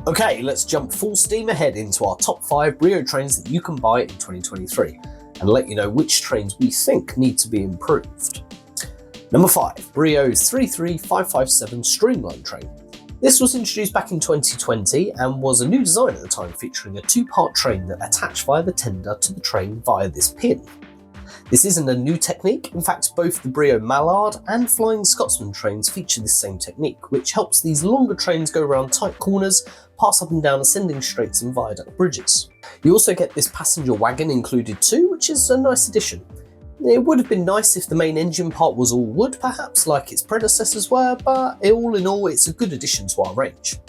Okay, let's jump full steam ahead into our top 5 BRIO trains that you can buy in 2023 and let you know which trains we think need to be improved. Number 5, BRIO 33557 Streamline train. This was introduced back in 2020 and was a new design at the time, featuring a 2-part train that attached via the tender to the train via this pin. This isn't a new technique. In fact, both the BRIO Mallard and Flying Scotsman trains feature this same technique, which helps these longer trains go around tight corners, pass up and down ascending straights and viaduct bridges. You also get this passenger wagon included too, which is a nice addition. It would have been nice if the main engine part was all wood perhaps, like its predecessors were, but all in all it's a good addition to our range.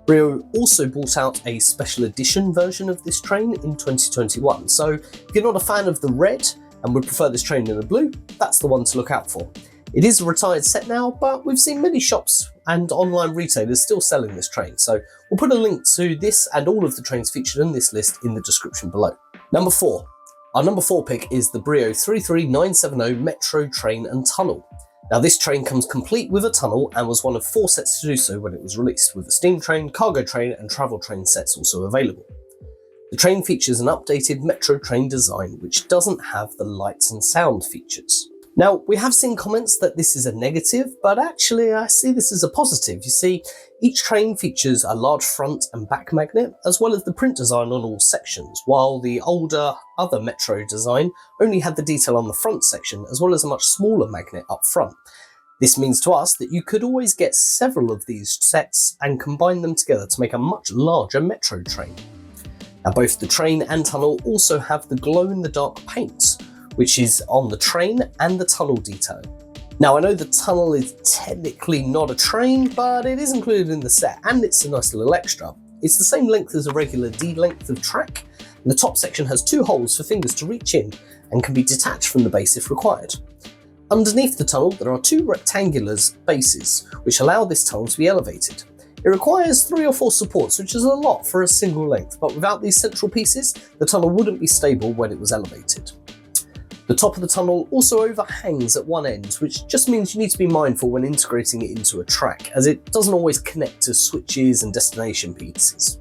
BRIO also brought out a special edition version of this train in 2021, so if you're not a fan of the red and would prefer this train in the blue, that's the one to look out for. It is a retired set now, but we've seen many shops and online retailers still selling this train, so we'll put a link to this and all of the trains featured in this list in the description below. Number 4. Our number 4 pick is the BRIO 33970 Metro Train and Tunnel. Now this train comes complete with a tunnel and was one of 4 sets to do so when it was released, with a steam train, cargo train and travel train sets also available. The train features an updated Metro train design which doesn't have the lights and sound features. Now, we have seen comments that this is a negative, but actually I see this as a positive. You see, each train features a large front and back magnet, as well as the print design on all sections, while the older other Metro design only had the detail on the front section, as well as a much smaller magnet up front. This means to us that you could always get several of these sets and combine them together to make a much larger Metro train. Now, both the train and tunnel also have the glow-in-the-dark paint, which is on the train and the tunnel detail. Now, I know the tunnel is technically not a train, but it is included in the set, and it's a nice little extra. It's the same length as a regular D length of track, and the top section has 2 holes for fingers to reach in and can be detached from the base if required. Underneath the tunnel, there are 2 rectangular bases, which allow this tunnel to be elevated. It requires 3 or 4 supports, which is a lot for a single length, but without these central pieces, the tunnel wouldn't be stable when it was elevated. The top of the tunnel also overhangs at one end, which just means you need to be mindful when integrating it into a track, as it doesn't always connect to switches and destination pieces.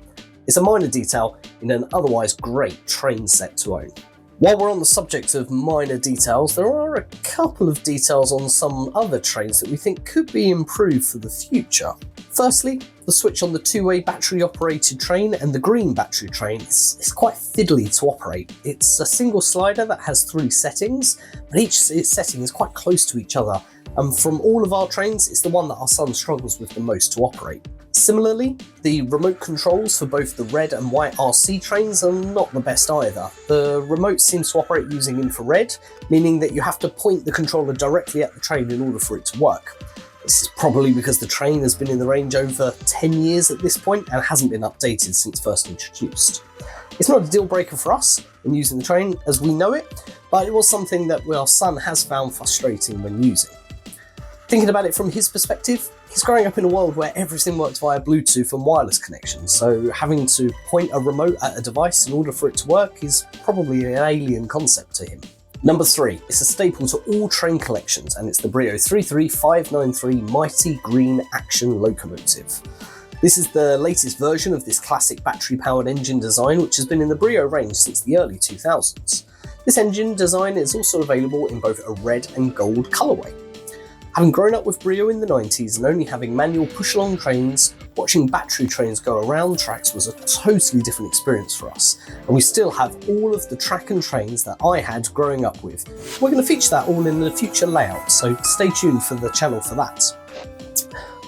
It's a minor detail in an otherwise great train set to own. While we're on the subject of minor details, there are a couple of details on some other trains that we think could be improved for the future. Firstly, the switch on the 2-way battery operated train and the green battery train is quite fiddly to operate. It's a single slider that has 3 settings, but each setting is quite close to each other, and from all of our trains, it's the one that our son struggles with the most to operate. Similarly, the remote controls for both the red and white RC trains are not the best either. The remote seems to operate using infrared, meaning that you have to point the controller directly at the train in order for it to work. This is probably because the train has been in the range over 10 years at this point and hasn't been updated since first introduced. It's not a deal breaker for us in using the train as we know it, but it was something that our son has found frustrating when using. Thinking about it from his perspective, he's growing up in a world where everything works via Bluetooth and wireless connections, so having to point a remote at a device in order for it to work is probably an alien concept to him. Number 3, it's a staple to all train collections, and it's the BRIO 33593 Mighty Green Action Locomotive. This is the latest version of this classic battery-powered engine design, which has been in the BRIO range since the early 2000s. This engine design is also available in both a red and gold colourway. Having grown up with BRIO in the 90s and only having manual push-along trains, watching battery trains go around tracks was a totally different experience for us, and we still have all of the track and trains that I had growing up with. We're going to feature that all in the future layout, so stay tuned for the channel for that.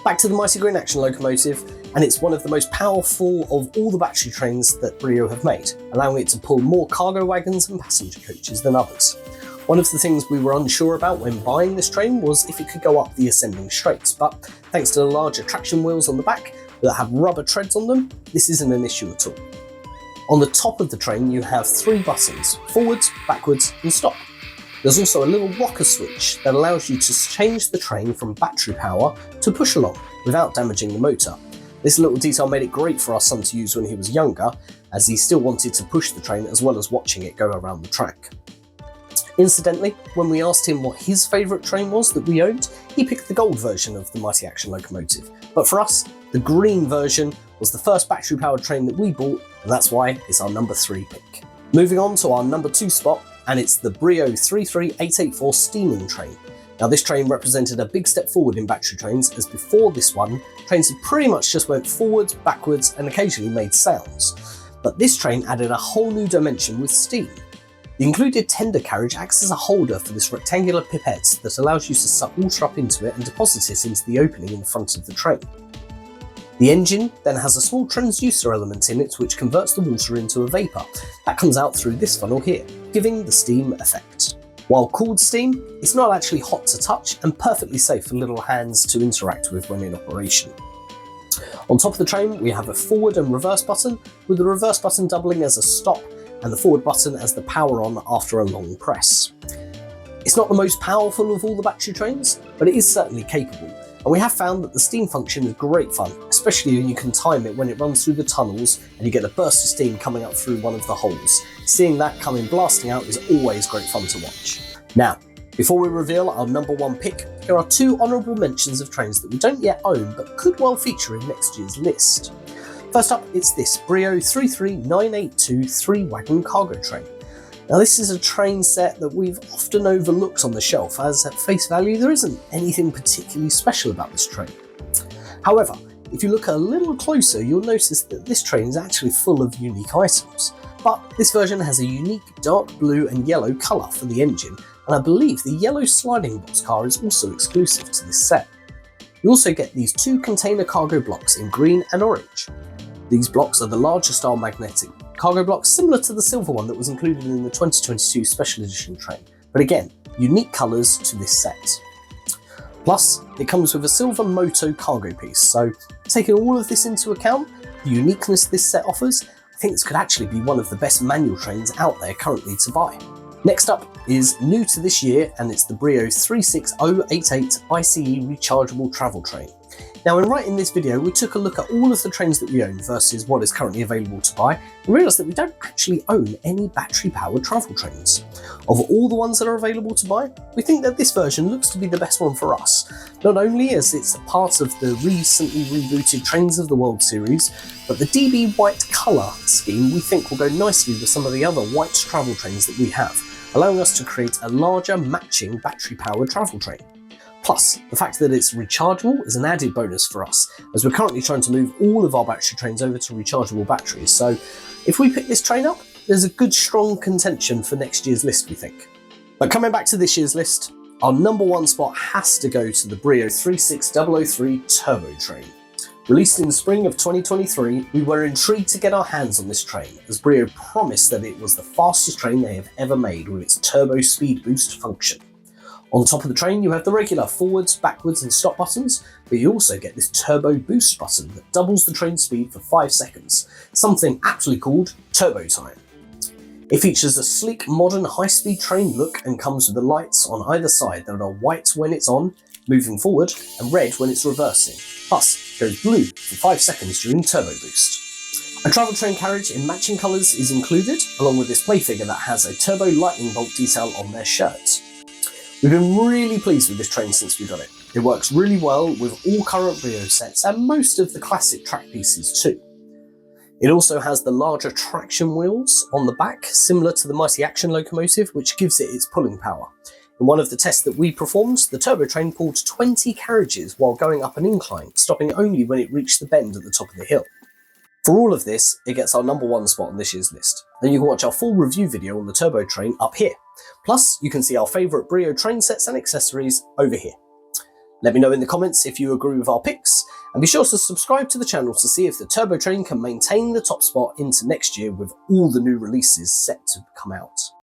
Back to the Mighty Green Action Locomotive, and it's one of the most powerful of all the battery trains that BRIO have made, allowing it to pull more cargo wagons and passenger coaches than others. One of the things we were unsure about when buying this train was if it could go up the ascending straights, but thanks to the larger traction wheels on the back that have rubber treads on them, this isn't an issue at all. On the top of the train you have 3 buttons: forwards, backwards and stop. There's also a little rocker switch that allows you to change the train from battery power to push along without damaging the motor. This little detail made it great for our son to use when he was younger, as he still wanted to push the train as well as watching it go around the track. Incidentally, when we asked him what his favourite train was that we owned, he picked the gold version of the Mighty Action Locomotive. But for us, the green version was the first battery-powered train that we bought, and that's why it's our number 3 pick. Moving on to our number 2 spot, and it's the BRIO 33884 steaming train. Now this train represented a big step forward in battery trains, as before this one, trains had pretty much just went forwards, backwards and occasionally made sounds. But this train added a whole new dimension with steam. The included tender carriage acts as a holder for this rectangular pipette that allows you to suck water up into it and deposit it into the opening in the front of the train. The engine then has a small transducer element in it which converts the water into a vapour that comes out through this funnel here, giving the steam effect. While called steam, it's not actually hot to touch and perfectly safe for little hands to interact with when in operation. On top of the train, we have a forward and reverse button, with the reverse button doubling as a stop and the forward button as the power on after a long press. It's not the most powerful of all the battery trains, but it is certainly capable, and we have found that the steam function is great fun, especially when you can time it when it runs through the tunnels and you get a burst of steam coming up through one of the holes. Seeing that coming blasting out is always great fun to watch. Now, before we reveal our number 1 pick, here are 2 honourable mentions of trains that we don't yet own but could well feature in next year's list. First up, it's this BRIO 33982 3-wagon cargo train. Now this is a train set that we've often overlooked on the shelf, as at face value there isn't anything particularly special about this train. However, if you look a little closer, you'll notice that this train is actually full of unique items. But this version has a unique dark blue and yellow colour for the engine, and I believe the yellow sliding boxcar is also exclusive to this set. You also get these 2 container cargo blocks in green and orange. These blocks are the larger style magnetic cargo blocks, similar to the silver one that was included in the 2022 special edition train, but again, unique colours to this set. Plus, it comes with a silver moto cargo piece, so taking all of this into account, the uniqueness this set offers, I think this could actually be one of the best manual trains out there currently to buy. Next up is new to this year, and it's the BRIO 36088 ICE rechargeable travel train. Now, in writing this video, we took a look at all of the trains that we own versus what is currently available to buy, and realised that we don't actually own any battery-powered travel trains. Of all the ones that are available to buy, we think that this version looks to be the best one for us, not only as it's a part of the recently rebooted Trains of the World series, but the DB white colour scheme we think will go nicely with some of the other white travel trains that we have, allowing us to create a larger matching battery-powered travel train. Plus, the fact that it's rechargeable is an added bonus for us, as we're currently trying to move all of our battery trains over to rechargeable batteries, so if we pick this train up, there's a good strong contention for next year's list, we think. But coming back to this year's list, our number 1 spot has to go to the BRIO 36003 Turbo Train. Released in the spring of 2023, we were intrigued to get our hands on this train, as BRIO promised that it was the fastest train they have ever made with its turbo speed boost function. On top of the train, you have the regular forwards, backwards and stop buttons, but you also get this turbo boost button that doubles the train speed for 5 seconds, something aptly called turbo time. It features a sleek, modern, high-speed train look and comes with the lights on either side that are white when it's on, moving forward, and red when it's reversing. Plus, goes blue for 5 seconds during turbo boost. A travel train carriage in matching colours is included, along with this play figure that has a turbo lightning bolt detail on their shirt. We've been really pleased with this train since we got it. It works really well with all current BRIO sets and most of the classic track pieces too. It also has the larger traction wheels on the back, similar to the Mighty Action locomotive, which gives it its pulling power. In one of the tests that we performed, the turbo train pulled 20 carriages while going up an incline, stopping only when it reached the bend at the top of the hill. For all of this, it gets our number 1 spot on this year's list, and you can watch our full review video on the turbo train up here. Plus, you can see our favourite BRIO train sets and accessories over here. Let me know in the comments if you agree with our picks, and be sure to subscribe to the channel to see if the turbo train can maintain the top spot into next year with all the new releases set to come out.